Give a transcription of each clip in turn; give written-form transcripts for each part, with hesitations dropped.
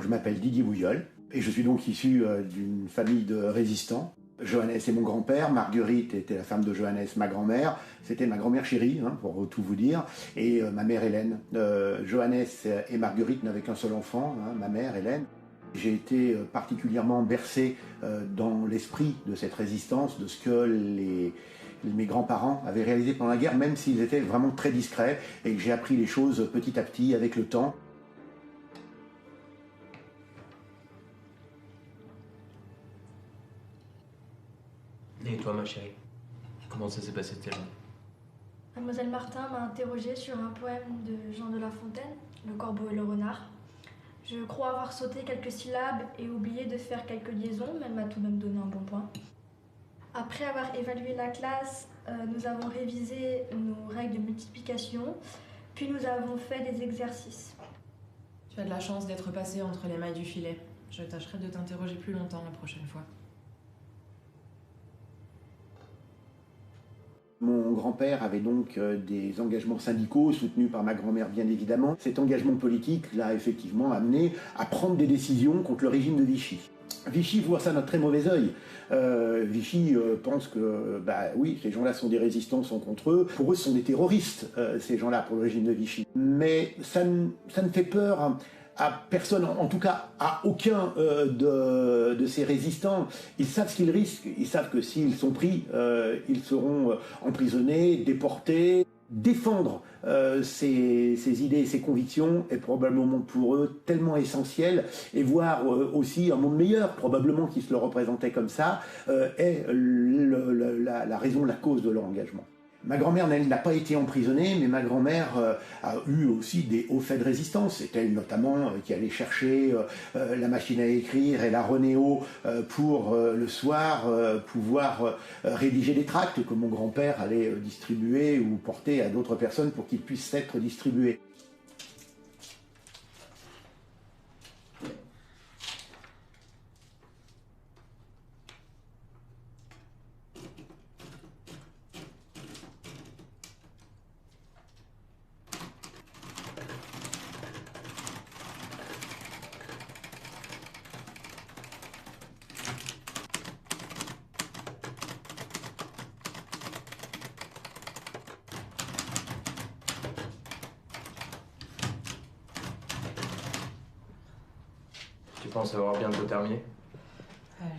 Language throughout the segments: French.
je m'appelle Didier Bouilleul et je suis donc issu d'une famille de résistants. Johannes est mon grand-père, Marguerite était la femme de Johannes, ma grand-mère. C'était ma grand-mère chérie, pour tout vous dire, et ma mère Hélène. Johannes et Marguerite n'avaient qu'un seul enfant, ma mère Hélène. J'ai été particulièrement bercé dans l'esprit de cette résistance, de ce que mes grands-parents avaient réalisé pendant la guerre, même s'ils étaient vraiment très discrets, et que j'ai appris les choses petit à petit avec le temps. Et toi, ma chérie, comment ça s'est passé tes journée? Mademoiselle Martin m'a interrogée sur un poème de Jean de La Fontaine, Le Corbeau et le Renard. Je crois avoir sauté quelques syllabes et oublié de faire quelques liaisons, mais elle m'a tout de même donné un bon point. Après avoir évalué la classe, nous avons révisé nos règles de multiplication, puis nous avons fait des exercices. Tu as de la chance d'être passé entre les mailles du filet. Je tâcherai de t'interroger plus longtemps la prochaine fois. Mon grand-père avait donc des engagements syndicaux soutenus par ma grand-mère bien évidemment. Cet engagement politique l'a effectivement amené à prendre des décisions contre le régime de Vichy. Vichy voit ça d'un très mauvais œil. Vichy pense que, oui, ces gens-là sont des résistants, sont contre eux. Pour eux, ce sont des terroristes, ces gens-là, pour le régime de Vichy. Mais ça ne fait peur à personne, en tout cas à aucun de ces résistants. Ils savent ce qu'ils risquent, ils savent que s'ils sont pris, ils seront emprisonnés, déportés. Défendre ces idées et ces convictions est probablement pour eux tellement essentiel, et voir aussi un monde meilleur, probablement qui se le représentait comme ça, est la raison, la cause de leur engagement. Ma grand-mère, elle n'a pas été emprisonnée, mais ma grand-mère a eu aussi des hauts faits de résistance. C'est elle notamment qui allait chercher la machine à écrire et la Renéo pour le soir pouvoir rédiger des tracts que mon grand-père allait distribuer ou porter à d'autres personnes pour qu'ils puissent être distribués. Tu penses avoir bientôt terminé?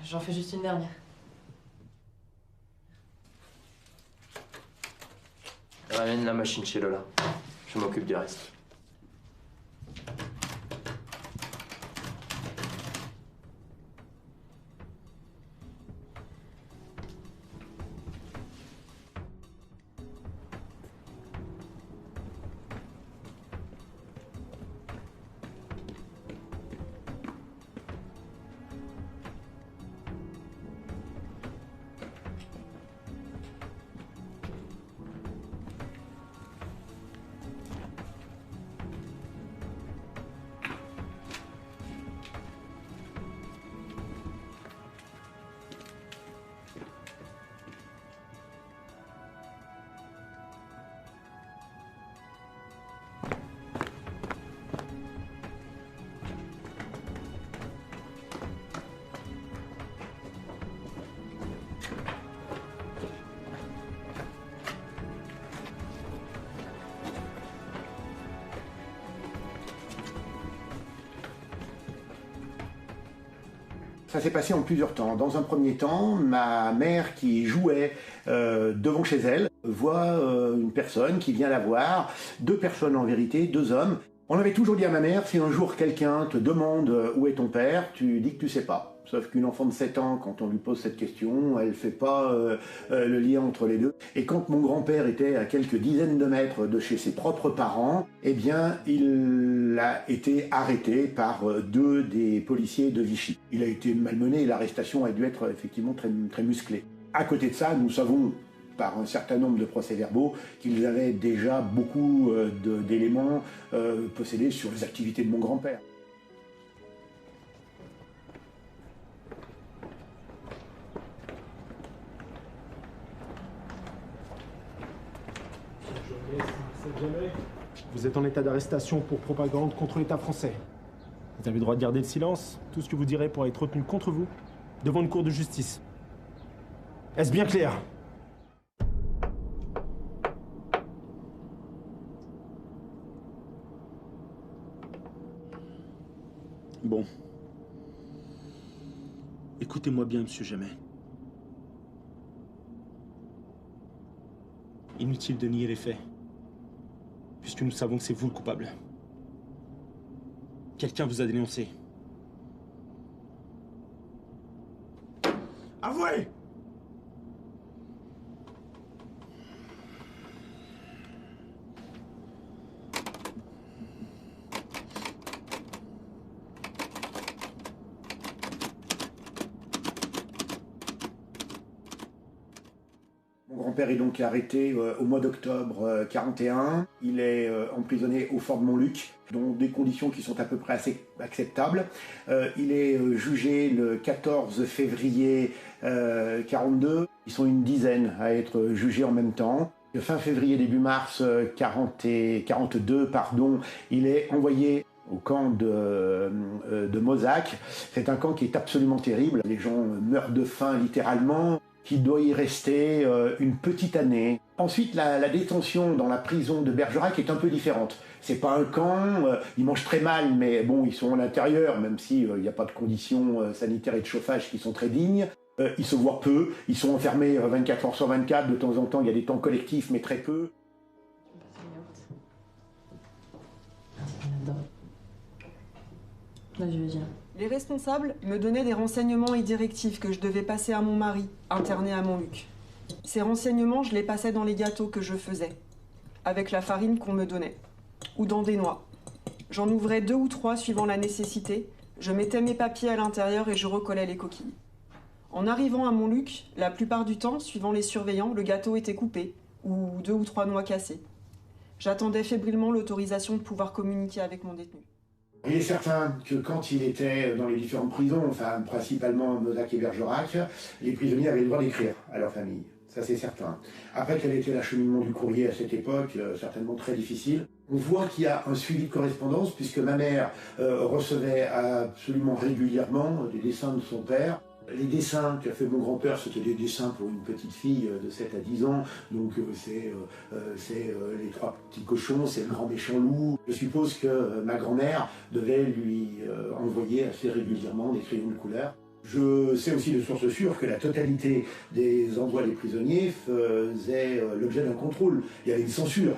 J'en fais juste une dernière. Ramène la machine chez Lola. Je m'occupe du reste. Ça s'est passé en plusieurs temps. Dans un premier temps, ma mère qui jouait devant chez elle voit une personne qui vient la voir, deux personnes en vérité, deux hommes. On avait toujours dit à ma mère, si un jour quelqu'un te demande où est ton père, tu dis que tu sais pas. Sauf qu'une enfant de 7 ans, quand on lui pose cette question, elle fait pas le lien entre les deux. Et quand mon grand-père était à quelques dizaines de mètres de chez ses propres parents, eh bien, il a été arrêté par deux des policiers de Vichy. Il a été malmené et l'arrestation a dû être effectivement très, très musclée. À côté de ça, nous savons par un certain nombre de procès-verbaux qu'ils avaient déjà beaucoup d'éléments possédés sur les activités de mon grand-père. Vous êtes en état d'arrestation pour propagande contre l'État français. Vous avez le droit de garder le silence. Tout ce que vous direz pourra être retenu contre vous devant une cour de justice. Est-ce bien clair? Bon. Écoutez-moi bien, monsieur Jamais. Inutile de nier les faits, puisque nous savons que c'est vous le coupable. Quelqu'un vous a dénoncé. Avouez! Mon grand-père est donc arrêté au mois d'octobre 41. Il est emprisonné au fort de Montluc, dans des conditions qui sont à peu près assez acceptables. Il est jugé le 14 février 42. Ils sont une dizaine à être jugés en même temps. Le fin février, début mars 42, il est envoyé au camp de Mozac. C'est un camp qui est absolument terrible. Les gens meurent de faim littéralement. Qui doit y rester une petite année. Ensuite, la détention dans la prison de Bergerac est un peu différente. C'est pas un camp, ils mangent très mal, mais bon, ils sont à l'intérieur, même s'il n'y a pas de conditions sanitaires et de chauffage qui sont très dignes. Ils se voient peu, ils sont enfermés 24 heures sur 24, de temps en temps, il y a des temps collectifs, mais très peu. Là, je veux dire. Les responsables me donnaient des renseignements et directives que je devais passer à mon mari, interné à Montluc. Ces renseignements, je les passais dans les gâteaux que je faisais, avec la farine qu'on me donnait, ou dans des noix. J'en ouvrais 2 ou 3 suivant la nécessité, je mettais mes papiers à l'intérieur et je recollais les coquilles. En arrivant à Montluc, la plupart du temps, suivant les surveillants, le gâteau était coupé, ou 2 ou 3 noix cassées. J'attendais fébrilement l'autorisation de pouvoir communiquer avec mon détenu. Il est certain que quand il était dans les différentes prisons, enfin principalement Mozac et Bergerac, les prisonniers avaient le droit d'écrire à leur famille. Ça c'est certain. Après, quel était l'acheminement du courrier à cette époque, certainement très difficile. On voit qu'il y a un suivi de correspondance, puisque ma mère recevait absolument régulièrement des dessins de son père. Les dessins qu'a fait mon grand-père, c'était des dessins pour une petite fille de 7 à 10 ans. Donc c'est les 3 petits cochons, c'est le grand méchant loup. Je suppose que ma grand-mère devait lui envoyer assez régulièrement des crayons de couleur. Je sais aussi de source sûre que la totalité des envois des prisonniers faisait l'objet d'un contrôle. Il y avait une censure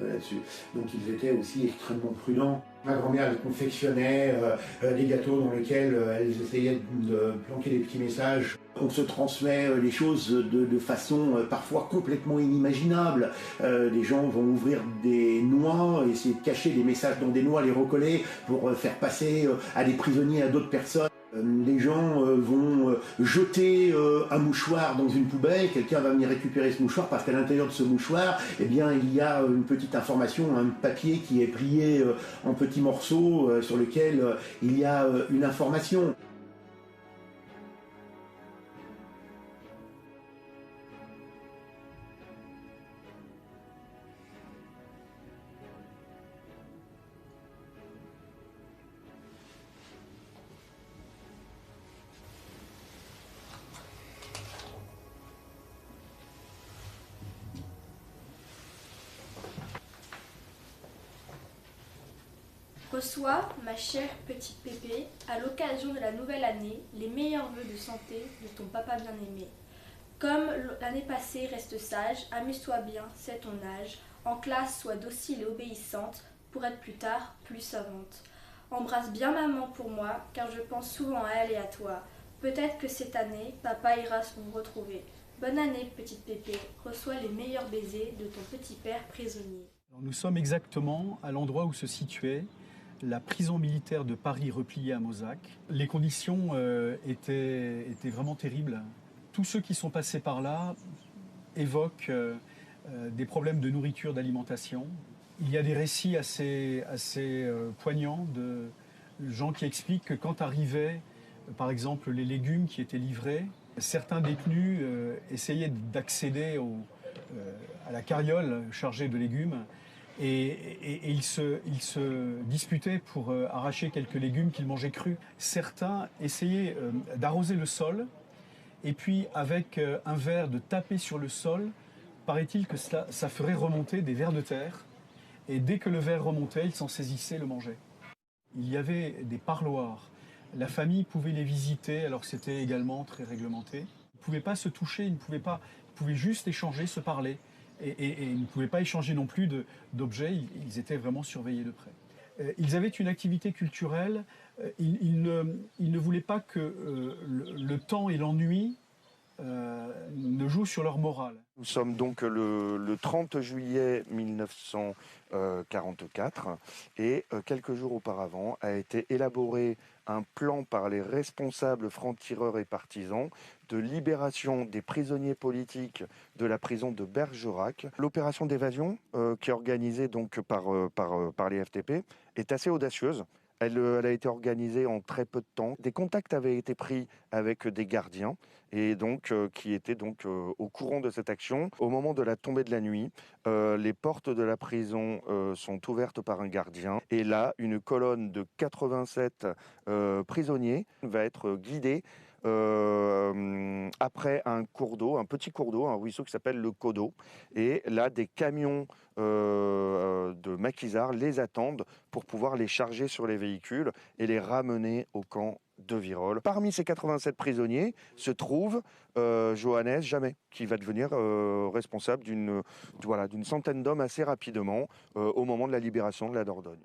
là-dessus. Donc ils étaient aussi extrêmement prudents. Ma grand-mère, elle confectionnait des gâteaux dans lesquels elle essayait de planquer des petits messages. On se transmet les choses de façon parfois complètement inimaginable. Les gens vont ouvrir des noix, essayer de cacher des messages dans des noix, les recoller pour faire passer à des prisonniers à d'autres personnes. Les gens vont jeter un mouchoir dans une poubelle, quelqu'un va venir récupérer ce mouchoir parce qu'à l'intérieur de ce mouchoir, eh bien, il y a une petite information, un papier qui est plié en petits morceaux sur lequel il y a une information. Reçois, ma chère petite Pépé, à l'occasion de la nouvelle année, les meilleurs vœux de santé de ton papa bien-aimé. Comme l'année passée, reste sage, amuse-toi bien, c'est ton âge. En classe, sois docile et obéissante, pour être plus tard plus savante. Embrasse bien maman pour moi, car je pense souvent à elle et à toi. Peut-être que cette année, papa ira nous retrouver. Bonne année, petite Pépé, reçois les meilleurs baisers de ton petit père prisonnier. Alors, nous sommes exactement à l'endroit où se situait la prison militaire de Paris repliée à Mozac. Les conditions étaient vraiment terribles. Tous ceux qui sont passés par là évoquent des problèmes de nourriture, d'alimentation. Il y a des récits assez poignants de gens qui expliquent que quand arrivaient, par exemple, les légumes qui étaient livrés, certains détenus essayaient d'accéder à la carriole chargée de légumes Et ils se disputaient pour arracher quelques légumes qu'ils mangeaient crus. Certains essayaient d'arroser le sol, et puis avec un verre de taper sur le sol, paraît-il que ça ferait remonter des vers de terre. Et dès que le ver remontait, ils s'en saisissaient et le mangeaient. Il y avait des parloirs. La famille pouvait les visiter, alors c'était également très réglementé. Ils ne pouvaient pas se toucher, ils pouvaient juste échanger, se parler. Et ils ne pouvaient pas échanger non plus d'objets, ils étaient vraiment surveillés de près. Ils avaient une activité culturelle, ils ne voulaient pas que le temps et l'ennui ne jouent sur leur morale. Nous sommes donc le 30 juillet 1944 et quelques jours auparavant a été élaboré un plan par les responsables francs-tireurs et partisans de libération des prisonniers politiques de la prison de Bergerac. L'opération d'évasion qui est organisée donc par les FTP est assez audacieuse. Elle a été organisée en très peu de temps. Des contacts avaient été pris avec des gardiens et donc qui étaient donc au courant de cette action. Au moment de la tombée de la nuit, les portes de la prison sont ouvertes par un gardien et là, une colonne de 87 prisonniers va être guidée après un cours d'eau, un petit cours d'eau, un ruisseau qui s'appelle le Codo. Et là, des camions de maquisards les attendent pour pouvoir les charger sur les véhicules et les ramener au camp de Virolles. Parmi ces 87 prisonniers se trouve Johannes Jamet, qui va devenir responsable d'une centaine d'hommes assez rapidement au moment de la libération de la Dordogne.